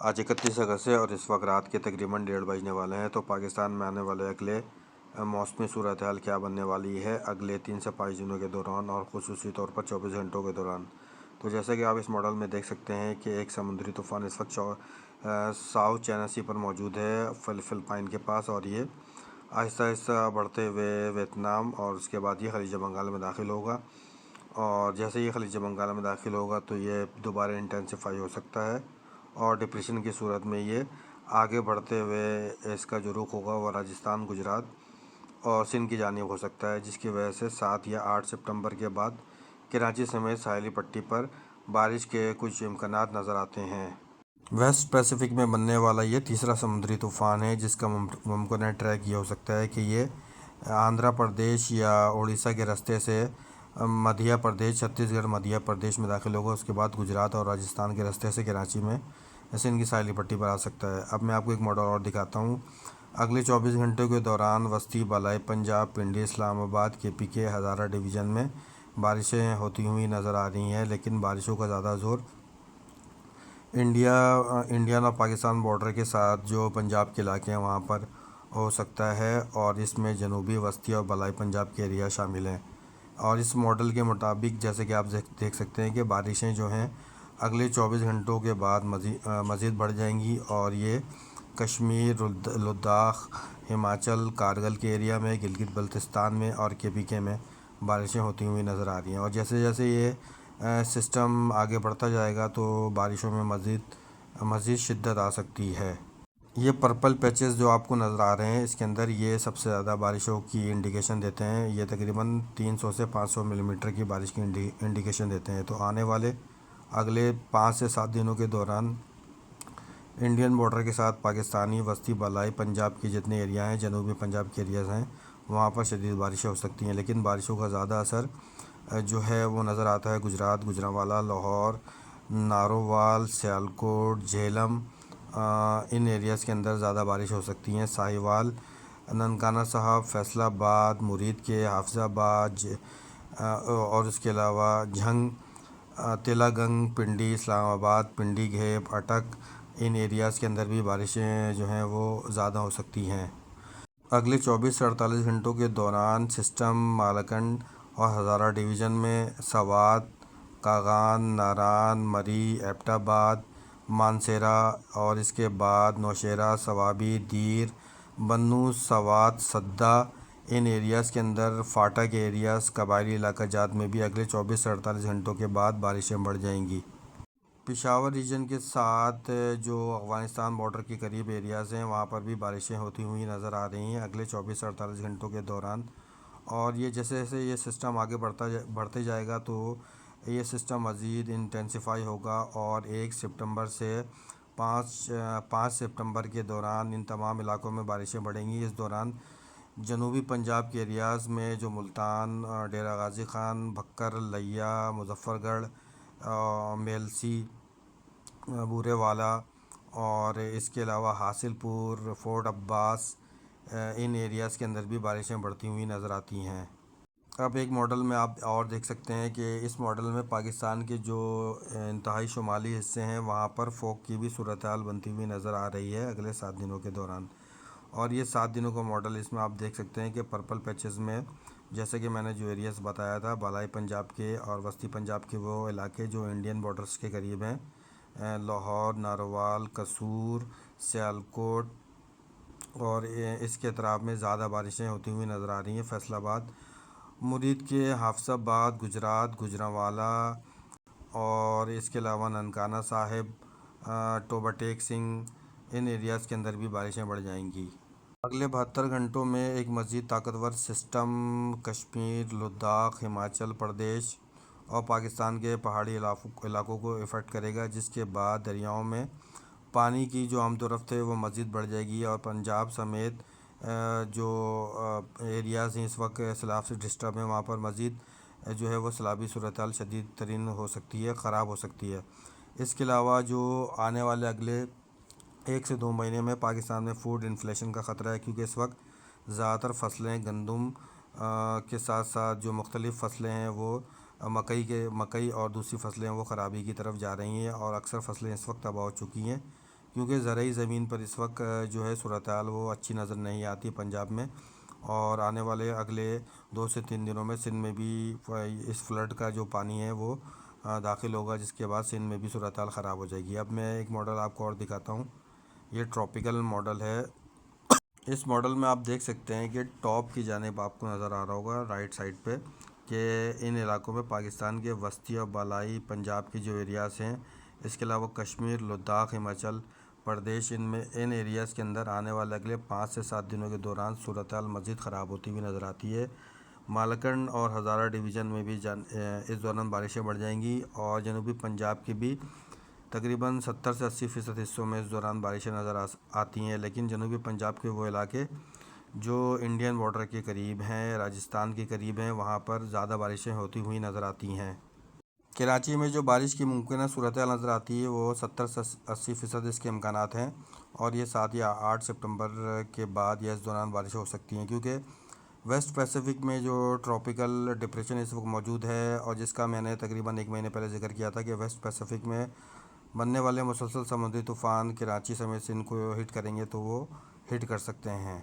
आज 31 अगस्त है और इस वक्त रात के तकरीबन 1:30 बजने वाले हैं। तो पाकिस्तान में आने वाले अगले मौसमी सूरत हाल क्या बनने वाली है अगले 3 से 5 दिनों के दौरान और ख़ुसूसी तौर पर 24 घंटों के दौरान। तो जैसा कि आप इस मॉडल में देख सकते हैं कि एक समुद्री तूफ़ान इस वक्त साउथ चाइना सी पर मौजूद है फिलिपाइन के पास, और ये आहिस्ता आहिस्ता बढ़ते हुए वियतनाम और उसके बाद ये खलीज बंगाल में दाखिल होगा। और जैसे ये खलीज बंगाल में दाखिल होगा तो ये दोबारा इंटेंसिफाई हो सकता है और डिप्रेशन की सूरत में ये आगे बढ़ते हुए इसका जो रुख होगा वो राजस्थान, गुजरात और सिंध की जानिब हो सकता है, जिसकी वजह से 7 या 8 सितंबर के बाद कराची समेत साहिली पट्टी पर बारिश के कुछ इम्कानात नज़र आते हैं। वेस्ट पैसिफिक में बनने वाला ये तीसरा समुद्री तूफ़ान है जिसका मुमकिन ट्रैक ये हो सकता है कि ये आंध्र प्रदेश या उड़ीसा के रास्ते से मध्य प्रदेश, छत्तीसगढ़, मध्य प्रदेश में दाखिल होगा। उसके बाद गुजरात और राजस्थान के रास्ते से कराची में सिंध की साहिली पट्टी पर आ सकता है। अब मैं आपको एक मॉडल और दिखाता हूँ। अगले 24 घंटों के दौरान वस्ती, बलाई, पंजाब, पिंडी, इस्लामाबाद, KPK, हज़ारा डिवीज़न में बारिशें होती हुई नज़र आ रही हैं, लेकिन बारिशों का ज़्यादा ज़ोर इंडियन और पाकिस्तान बॉर्डर के साथ जो पंजाब के इलाके हैं वहाँ पर हो सकता है, और इसमें जनूबी वस्ती और बलाई पंजाब के एरिया शामिल हैं। और इस मॉडल के मुताबिक जैसे कि आप देख सकते हैं कि बारिशें जो हैं अगले 24 घंटों के बाद मज़ीद बढ़ जाएंगी, और ये कश्मीर, लद्दाख, हिमाचल, कारगिल के एरिया में, गिलगित बल्तिस्तान में और KPK में बारिशें होती हुई नज़र आ रही हैं। और जैसे जैसे ये सिस्टम आगे बढ़ता जाएगा तो बारिशों में मज़ीद शिद्दत आ सकती है। ये पर्पल पैचेस जो आपको नज़र आ रहे हैं इसके अंदर ये सबसे ज़्यादा बारिशों की इंडिकेशन देते हैं। ये तकरीबन 300 से 500 मिलीमीटर की बारिश की इंडिकेशन देते हैं। तो आने वाले अगले 5 से 7 दिनों के दौरान इंडियन बॉर्डर के साथ पाकिस्तानी वस्ती, बलाई पंजाब के जितने एरिया हैं, जनूबी पंजाब के एरियाज़ हैं, वहाँ पर शदीद बारिशें हो सकती हैं। लेकिन बारिशों का ज़्यादा असर जो है वो नज़र आता है गुजरात, गुजरांवाला, लाहौर, नारोवाल, सियालकोट, झेलम, इन एरियाज़ के अंदर ज़्यादा बारिश हो सकती हैं। साहिवाल, ननकाना साहब, फैसलाबाद, मुरीद के, हाफिज़ाबाद और उसके अलावा झंग, तेलागंग, पिंडी, इस्लामाबाद, पिंडी, घेप, अटक, इन एरियाज़ के अंदर भी बारिशें जो हैं वो ज़्यादा हो सकती हैं। अगले 24 से 48 घंटों के दौरान सिस्टम मालकंड और हज़ारा डिवीज़न में सवात, कागान, नारान, मरी, एबटाबाद, मानसेरा और इसके बाद नौशेरा, सवाबी, दीर, बन्नू, सवात, सद्दा, इन एरियाज़ के अंदर फाटा के एरियाज़, कबायली इलाका जात में भी अगले 24 से 48 घंटों के बाद बारिशें बढ़ जाएंगी। पेशावर रीजन के साथ जो अफ़गानिस्तान बॉर्डर के करीब एरियाज़ हैं वहाँ पर भी बारिशें होती हुई नज़र आ रही हैं अगले 24 से 48 घंटों के दौरान। और ये जैसे जैसे ये सिस्टम आगे बढ़ते जाएगा तो ये सिस्टम मज़ीद इंटेंसिफाई होगा, और 1 सितंबर से 5 सितंबर के दौरान इन तमाम इलाकों में बारिशें बढ़ेंगी। इस दौरान जनूबी पंजाब के एरियाज़ में जो मुल्तान, डेरा गाज़ी ख़ान, भक्कर, लिया, मुजफ़्फ़रगढ़, मेलसी, बूरेवाला और इसके अलावा हासिलपुर, फोर्ट अब्बास, इन एरियाज़ के अंदर भी बारिशें बढ़ती हुई नज़र आती हैं। अब एक मॉडल में आप और देख सकते हैं कि इस मॉडल में पाकिस्तान के जो इंतहाई शुमाली हिस्से हैं वहाँ पर फ़ोग की भी सूरत हाल बनती हुई नज़र आ रही है अगले 7 दिनों के दौरान। और ये 7 दिनों का मॉडल इसमें आप देख सकते हैं कि पर्पल पैचेस में जैसे कि मैंने जो एरियाज़ बताया था, बालाई पंजाब के और वस्ती पंजाब के वो इलाके जो इंडियन बॉर्डर्स के करीब हैं, लाहौर, नारोवाल, कसूर, सियालकोट और इसके अतराफ़ में ज़्यादा बारिशें होती हुई नज़र आ रही हैं। फैसलाबाद, मुरीद के, हाफिज़ाबाद, गुजरात, गुजरांवाला और इसके अलावा ननकाना साहिब, टोबा टेक सिंह, इन एरियाज़ के अंदर भी बारिशें बढ़ जाएंगी। अगले 72 घंटों में एक मज़ीद ताकतवर सिस्टम कश्मीर, लद्दाख, हिमाचल प्रदेश और पाकिस्तान के पहाड़ी इलाकों को इफ़ेक्ट करेगा, जिसके बाद दरियाओं में पानी की जो आमद रफ्त है वो मज़ीद बढ़ जाएगी और पंजाब समेत जो एरियाज़ हैं इस वक्त सैलाब से डिस्टर्ब हैं वहाँ पर मज़ीद जो है वो सैलाबी सूरत हाल शदीद तरीन हो सकती है, ख़राब हो सकती है। इसके अलावा जो आने वाले अगले 1 से 2 महीने में पाकिस्तान में फूड इन्फ्लेशन का ख़तरा है, क्योंकि इस वक्त ज़्यादातर फसलें गंदम के साथ साथ जो मुख्तलिफ़ फसलें हैं वो मकई और दूसरी फसलें हैं वो ख़राबी की तरफ जा रही हैं, और अक्सर फसलें इस वक्त तबाह हो चुकी हैं کیونکہ زرعی زمین پر اس وقت جو ہے صورتحال وہ اچھی نظر نہیں آتی پنجاب میں، اور آنے والے اگلے 2 سے 3 دنوں میں سندھ میں بھی اس فلڈ کا جو پانی ہے وہ داخل ہوگا، جس کے بعد سندھ میں بھی صورتحال خراب ہو جائے گی۔ اب میں ایک ماڈل آپ کو اور دکھاتا ہوں، یہ ٹراپیکل ماڈل ہے۔ اس ماڈل میں آپ دیکھ سکتے ہیں کہ ٹاپ کی جانب آپ کو نظر آ رہا ہوگا رائٹ سائڈ پہ کہ ان علاقوں میں پاکستان کے وسطی اور بالائی پنجاب کی جو ایریاز ہیں، اس کے علاوہ کشمیر، لداخ، ہماچل پردیش، ان ایریاز کے اندر آنے والے اگلے 5 سے 7 دنوں کے دوران صورتحال مزید خراب ہوتی ہوئی نظر آتی ہے۔ مالکنڈ اور ہزارہ ڈویژن میں بھی اس دوران بارشیں بڑھ جائیں گی، اور جنوبی پنجاب کی بھی تقریباً 70 سے 80% حصوں میں اس دوران بارشیں نظر آتی ہیں، لیکن جنوبی پنجاب کے وہ علاقے جو انڈین بارڈر کے قریب ہیں، راجستھان کے قریب ہیں، وہاں پر زیادہ بارشیں ہوتی ہوئی نظر آتی ہیں۔ کراچی میں جو بارش کی ممکنہ صورتحال نظر آتی ہے وہ 70 سے 80% اس کے امکانات ہیں، اور یہ 7 یا 8 سپتمبر کے بعد یا اس دوران بارشیں ہو سکتی ہیں، کیونکہ ویسٹ پیسیفک میں جو ٹراپیکل ڈپریشن اس وقت موجود ہے، اور جس کا میں نے تقریباً 1 مہینے پہلے ذکر کیا تھا کہ ویسٹ پیسیفک میں بننے والے مسلسل سمندری طوفان کراچی سمیت سندھ کو ہٹ کریں گے تو وہ ہٹ کر سکتے ہیں۔